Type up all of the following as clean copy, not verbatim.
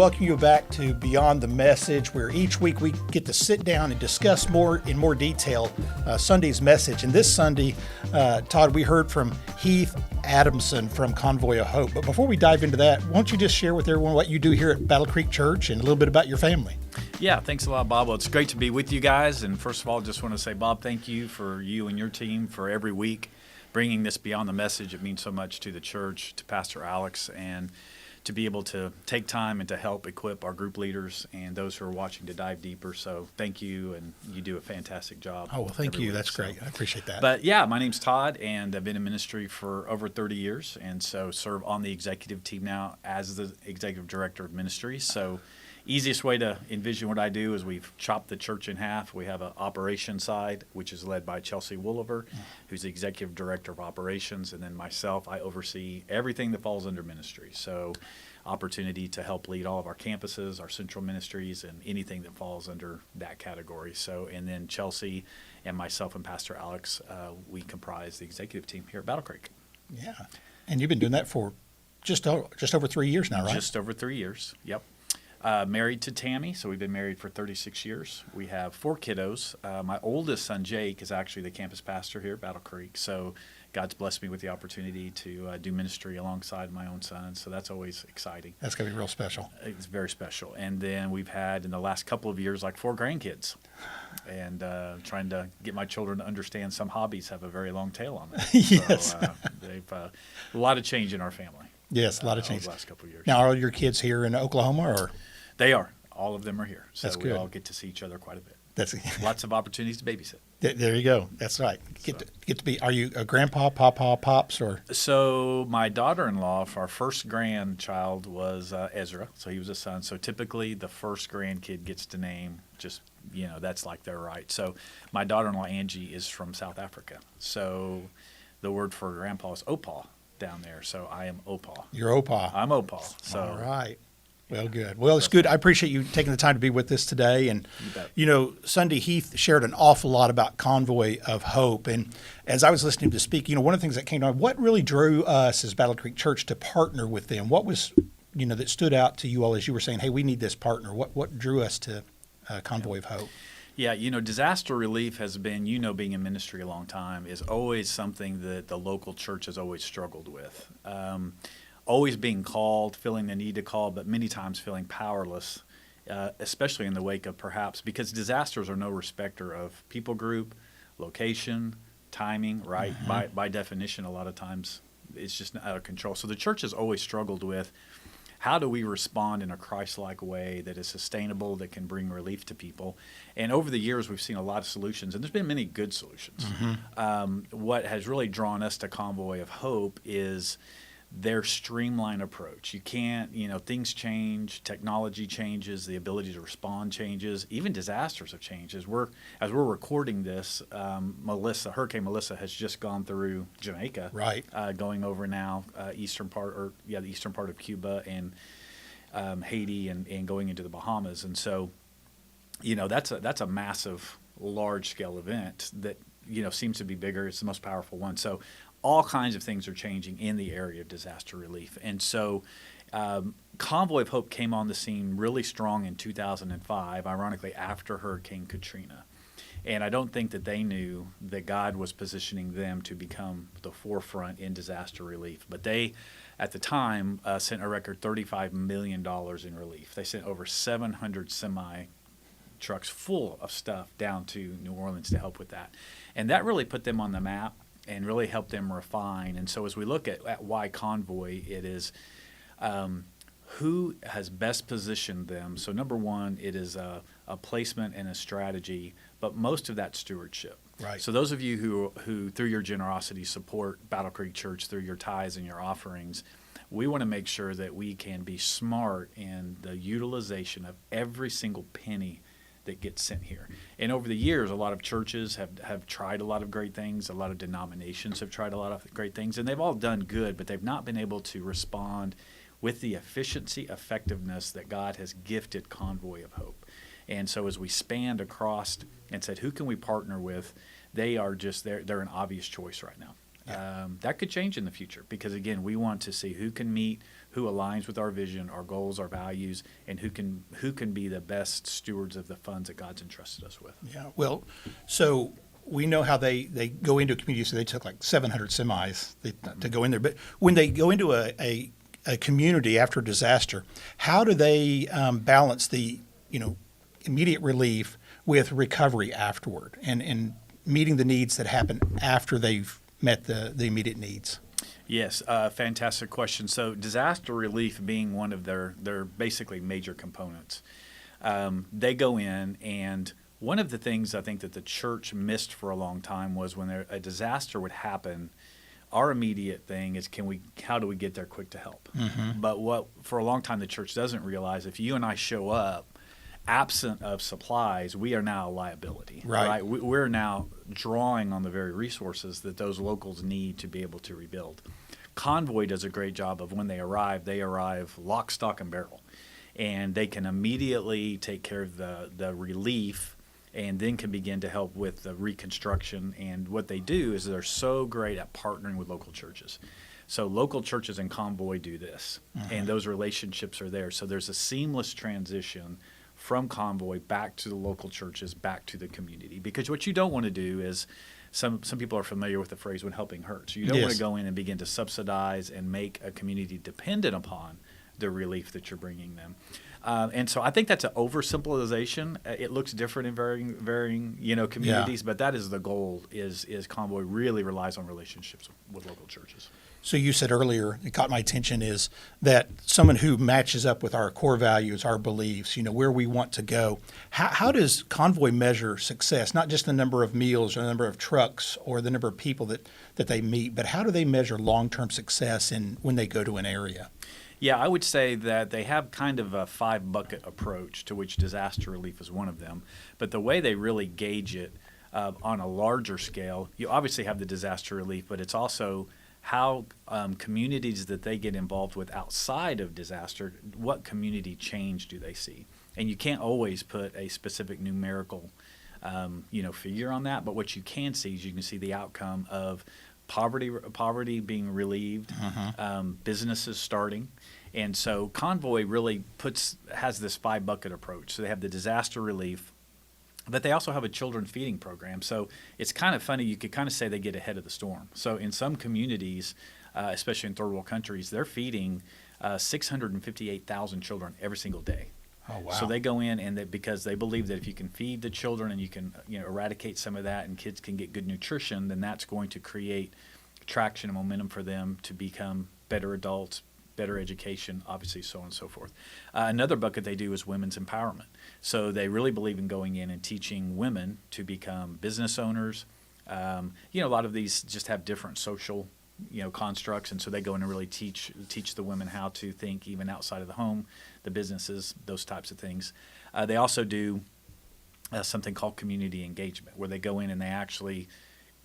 welcome you back to Beyond the Message, where each week we get to sit down and discuss in more detail Sunday's message. And this Sunday, Todd, we heard from Heath Adamson from Convoy of Hope. But before we dive into that, why don't you just share with everyone what you do here at Battle Creek Church and a little bit about your family? Yeah, thanks a lot, Bob. Well, it's great to be with you guys. And first of all, just want to say, Bob, thank you for you and your team for every week bringing this Beyond the Message. It means so much to the church, to Pastor Alex, and to be able to take time and to help equip our group leaders and those who are watching to dive deeper. So thank you, and you do a fantastic job. Oh, well, thank you. That's great. I appreciate that. But yeah, my name's Todd, and I've been in ministry for over 30 years, and so serve on the executive team now as the executive director of ministry. So easiest way to envision what I do is we've chopped the church in half. We have an operations side, which is led by Chelsea Wooliver, who's the executive director of operations, and then myself, I oversee everything that falls under ministry. So opportunity to help lead all of our campuses, our central ministries, and anything that falls under that category. So, and then Chelsea and myself and Pastor Alex, we comprise the executive team here at Battle Creek. Yeah. And you've been doing that for just over 3 years now, right? Just over 3 years, yep. Married to Tammy, so we've been married for 36 years. We have 4 kiddos. My oldest son, Jake, is actually the campus pastor here at Battle Creek. So God's blessed me with the opportunity to do ministry alongside my own son. So that's always exciting. That's going to be real special. It's very special. And then we've had, in the last couple of years, like 4 grandkids. And trying to get my children to understand some hobbies have a very long tail on them. Yes. So they've a lot of change in our family. Yes, a lot of change. Over the last couple of years. Now, are your kids here in Oklahoma, or? They are. All of them are here. So That's we good. all get to see each other quite a bit. That's Lots of opportunities to babysit. There you go. That's right. Get to be. Are you a grandpa, papa, pops, or? So my daughter-in-law, for our first grandchild, was Ezra. So he was a son. So typically the first grandkid gets to name just, that's like their right. So my daughter-in-law, Angie, is from South Africa. So the word for grandpa is Opa down there. So I am Opa. You're Opa. I'm Opa. So. All right. Well, good. Well, it's good. I appreciate you taking the time to be with us today. And, Sunday, Heath shared an awful lot about Convoy of Hope. And as I was listening to speak, one of the things that came to mind, what really drew us as Battle Creek Church to partner with them? What was, that stood out to you all as you were saying, hey, we need this partner? What drew us to Convoy of Hope? Yeah, disaster relief has been, being in ministry a long time, is always something that the local church has always struggled with. Always being called, feeling the need to call, but many times feeling powerless, especially in the wake of perhaps, because disasters are no respecter of people group, location, timing, right? Mm-hmm. By definition, a lot of times it's just out of control. So the church has always struggled with, how do we respond in a Christ-like way that is sustainable, that can bring relief to people? And over the years, we've seen a lot of solutions, and there's been many good solutions. Mm-hmm. What has really drawn us to Convoy of Hope is their streamlined approach. You can't, things change, technology changes, the ability to respond changes, even disasters have changed. As we're recording this, Hurricane Melissa has just gone through Jamaica, right? Going over now, the eastern part of Cuba and Haiti, and going into the Bahamas. And so, that's a massive, large scale event that seems to be bigger. It's the most powerful one. So all kinds of things are changing in the area of disaster relief. And so Convoy of Hope came on the scene really strong in 2005, ironically after Hurricane Katrina. And I don't think that they knew that God was positioning them to become the forefront in disaster relief. But they, at the time, sent a record $35 million in relief. They sent over 700 semi-trucks full of stuff down to New Orleans to help with that. And that really put them on the map and really help them refine. And so as we look at why Convoy, it is who has best positioned them. So number one, it is a placement and a strategy, but most of that stewardship. Right. So those of you who through your generosity support Battle Creek Church through your tithes and your offerings, we want to make sure that we can be smart in the utilization of every single penny that gets sent here. And over the years, a lot of churches have tried a lot of great things. A lot of denominations have tried a lot of great things, and they've all done good, but they've not been able to respond with the efficiency, effectiveness that God has gifted Convoy of Hope. And so as we spanned across and said, who can we partner with? They are they're an obvious choice right now. That could change in the future because, again, we want to see who can meet, who aligns with our vision, our goals, our values, and who can be the best stewards of the funds that God's entrusted us with. Yeah. Well, so we know how they go into a community. So they took like 700 semis to go in there. But when they go into a community after a disaster, how do they balance the immediate relief with recovery afterward and meeting the needs that happen after they've met the immediate needs? Yes, fantastic question. So disaster relief being one of their basically major components. They go in, and one of the things I think that the church missed for a long time was when a disaster would happen, our immediate thing is how do we get there quick to help? Mm-hmm. But what for a long time the church doesn't realize, if you and I show up absent of supplies, we are now a liability. Right. We're now drawing on the very resources that those locals need to be able to rebuild. Convoy does a great job of when they arrive lock, stock, and barrel. And they can immediately take care of the relief and then can begin to help with the reconstruction. And what they do is they're so great at partnering with local churches. So local churches and Convoy do this, and those relationships are there. So there's a seamless transition from Convoy back to the local churches, back to the community. Because what you don't want to do is, some people are familiar with the phrase "when helping hurts." You don't want to go in and begin to subsidize and make a community dependent upon the relief that you're bringing them. And so I think that's an oversimplification. It looks different in varying communities, but that is the goal. Is Convoy really relies on relationships with local churches. So you said earlier, it caught my attention, is that someone who matches up with our core values, our beliefs, where we want to go. How does Convoy measure success? Not just the number of meals or the number of trucks or the number of people that they meet, but how do they measure long-term success when they go to an area? Yeah, I would say that they have kind of a 5-bucket approach, to which disaster relief is one of them. But the way they really gauge it on a larger scale, you obviously have the disaster relief, but it's also how communities that they get involved with outside of disaster, what community change do they see? And you can't always put a specific numerical figure on that, but what you can see is you can see the outcome of poverty being relieved, businesses starting. And so Convoy really has this 5-bucket approach. So they have the disaster relief, but they also have a children feeding program. So it's kind of funny. You could kind of say they get ahead of the storm. So in some communities, especially in third world countries, they're feeding 658,000 children every single day. Oh, wow. So they go in because they believe that if you can feed the children and you can eradicate some of that and kids can get good nutrition, then that's going to create traction and momentum for them to become better adults, better education, obviously, so on and so forth. Another bucket they do is women's empowerment. So they really believe in going in and teaching women to become business owners. A lot of these just have different social constructs, and so they go in and really teach the women how to think even outside of the home, the businesses, those types of things. They also do something called community engagement, where they go in and they actually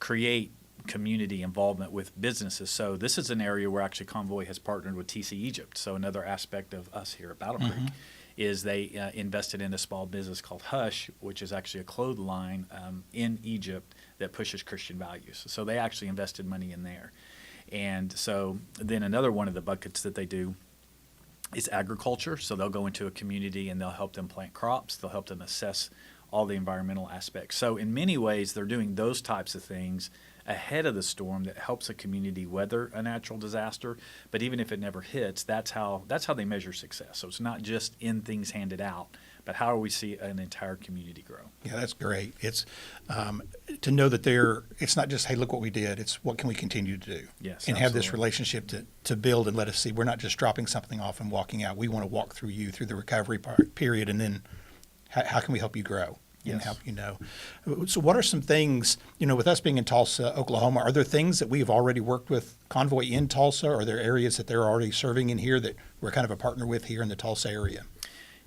create community involvement with businesses. So this is an area where actually Convoy has partnered with TC Egypt. So another aspect of us here at Battle Creek is they invested in a small business called Hush, which is actually a clothing line in Egypt that pushes Christian values. So they actually invested money in there. And so then another one of the buckets that they do is agriculture. So they'll go into a community and they'll help them plant crops. They'll help them assess all the environmental aspects. So in many ways, they're doing those types of things ahead of the storm that helps a community weather a natural disaster. But even if it never hits, that's how they measure success. So it's not just in things handed out, but how do we see an entire community grow? Yeah, that's great. It's to know that it's not just, hey, look what we did. It's what can we continue to do? Yes, and have this absolutely. relationship to build and let us see we're not just dropping something off and walking out. We want to walk through the recovery period, and then how can we help you grow? And Yes. help you know. So what are some things, with us being in Tulsa, Oklahoma, are there things that we have already worked with Convoy in Tulsa? Are there areas that they're already serving in here that we're kind of a partner with here in the Tulsa area?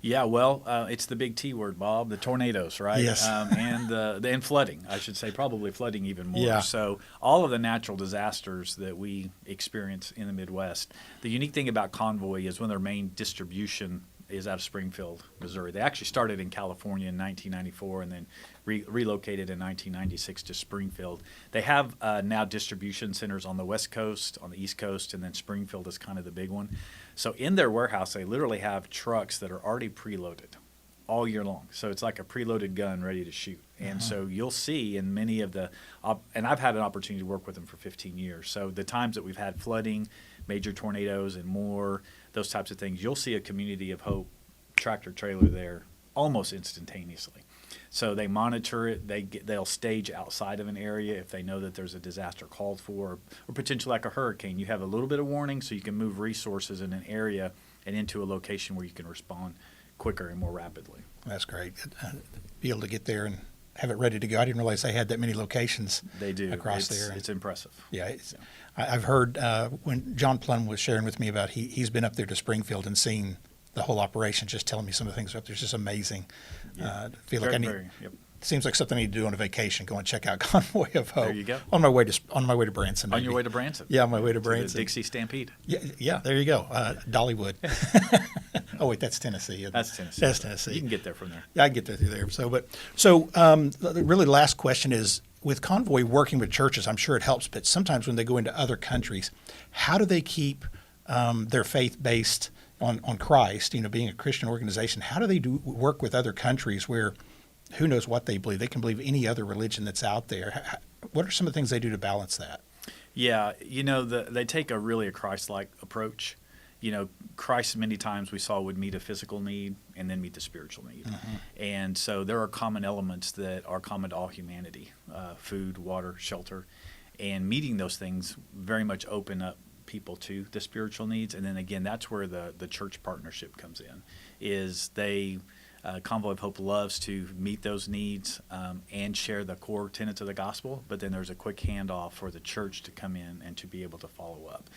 Yeah, well, it's the big T word, Bob, the tornadoes, right? Yes. And flooding, I should say, probably flooding even more. Yeah. So all of the natural disasters that we experience in the Midwest, the unique thing about Convoy is one of their main distribution is out of Springfield, Missouri. They actually started in California in 1994 and then relocated in 1996 to Springfield. They have now distribution centers on the West Coast, on the East Coast, and then Springfield is kind of the big one. So in their warehouse, they literally have trucks that are already preloaded all year long. So it's like a preloaded gun ready to shoot. And so you'll see in many of the and I've had an opportunity to work with them for 15 years. So the times that we've had flooding, major tornadoes, and more, those types of things, you'll see a Community of Hope tractor trailer there almost instantaneously. So they monitor it. They'll stage outside of an area if they know that there's a disaster called for, or potentially like a hurricane. You have a little bit of warning, so you can move resources in an area and into a location where you can respond quicker and more rapidly. That's great. Be able to get there and have it ready to go. I didn't realize they had that many locations. They do. Across there. It's impressive. Yeah, I've heard when John Plum was sharing with me about he's been up there to Springfield and seen the whole operation, just telling me some of the things up there. It's just amazing. Feel like Yep. Seems like something I need to do on a vacation. Go and check out Convoy of Hope. There you go. On my way to Branson. On maybe. your way to Branson. Yeah, on my way to The Branson. Dixie Stampede. Yeah. There you go. Dollywood. Oh wait, that's Tennessee. Isn't it? That's Tennessee. That's Tennessee. You can get there from there. Yeah, I can get there through there. The really last question is, with Convoy working with churches, I'm sure it helps, but sometimes when they go into other countries, how do they keep their faith based on Christ? Being a Christian organization, how do they work with other countries where who knows what they believe? They can believe any other religion that's out there. What are some of the things they do to balance that? Yeah, they take a Christ-like approach. Christ many times we saw would meet a physical need and then meet the spiritual need. Mm-hmm. And so there are common elements that are common to all humanity, food, water, shelter, and meeting those things very much open up people to the spiritual needs. And then again, that's where the church partnership comes in, is Convoy of Hope loves to meet those needs and share the core tenets of the gospel, but then there's a quick handoff for the church to come in and to be able to follow up.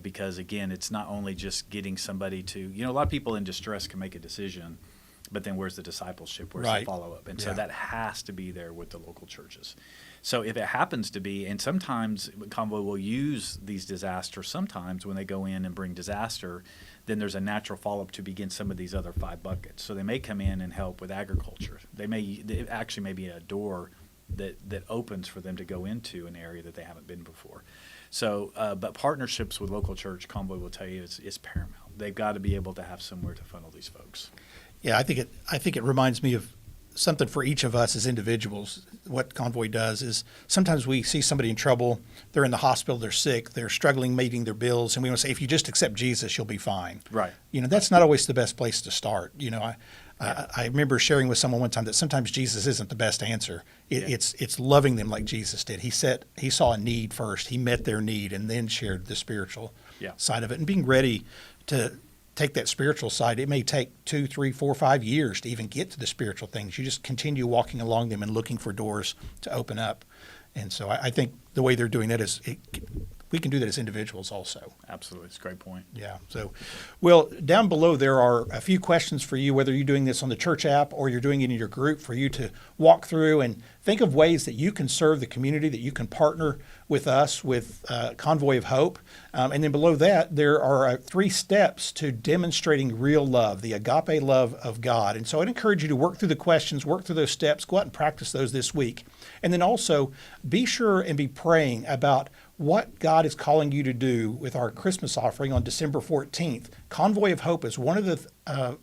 Because, again, it's not only just getting somebody to, a lot of people in distress can make a decision, but then where's the discipleship? Where's the follow-up? And so that has to be there with the local churches. So if it happens to be, and sometimes Convoy will use these disasters, sometimes when they go in and bring disaster, then there's a natural follow-up to begin some of these other 5 buckets. So they may come in and help with agriculture. They actually may be a door that opens for them to go into an area that they haven't been before. So, but partnerships with local church, Convoy will tell you, is paramount. They've got to be able to have somewhere to funnel these folks. Yeah, I think it reminds me of something for each of us as individuals. What Convoy does is sometimes we see somebody in trouble, they're in the hospital, they're sick, they're struggling meeting their bills, and we want to say, if you just accept Jesus, you'll be fine. Right. That's not always the best place to start. I remember sharing with someone one time that sometimes Jesus isn't the best answer. It's loving them like Jesus did. He saw a need first, he met their need, and then shared the spiritual side of it. And being ready to take that spiritual side, it may take 2, 3, 4, 5 years to even get to the spiritual things. You just continue walking along them and looking for doors to open up. And so I think the way they're doing that is we can do that as individuals also. Absolutely. It's a great point. Yeah. So, well, down below there are a few questions for you, whether you're doing this on the church app or you're doing it in your group, for you to walk through and think of ways that you can serve the community, that you can partner with us, with Convoy of Hope. And then below that, there are 3 steps to demonstrating real love, the agape love of God. And so I'd encourage you to work through the questions, work through those steps, go out and practice those this week. And then also be sure and be praying about what God is calling you to do with our Christmas offering on December 14th. Convoy of Hope is one of the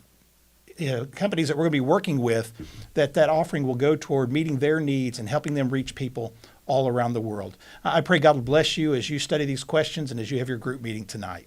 companies that we're going to be working with, that offering will go toward meeting their needs and helping them reach people all around the world. I pray God will bless you as you study these questions and as you have your group meeting tonight.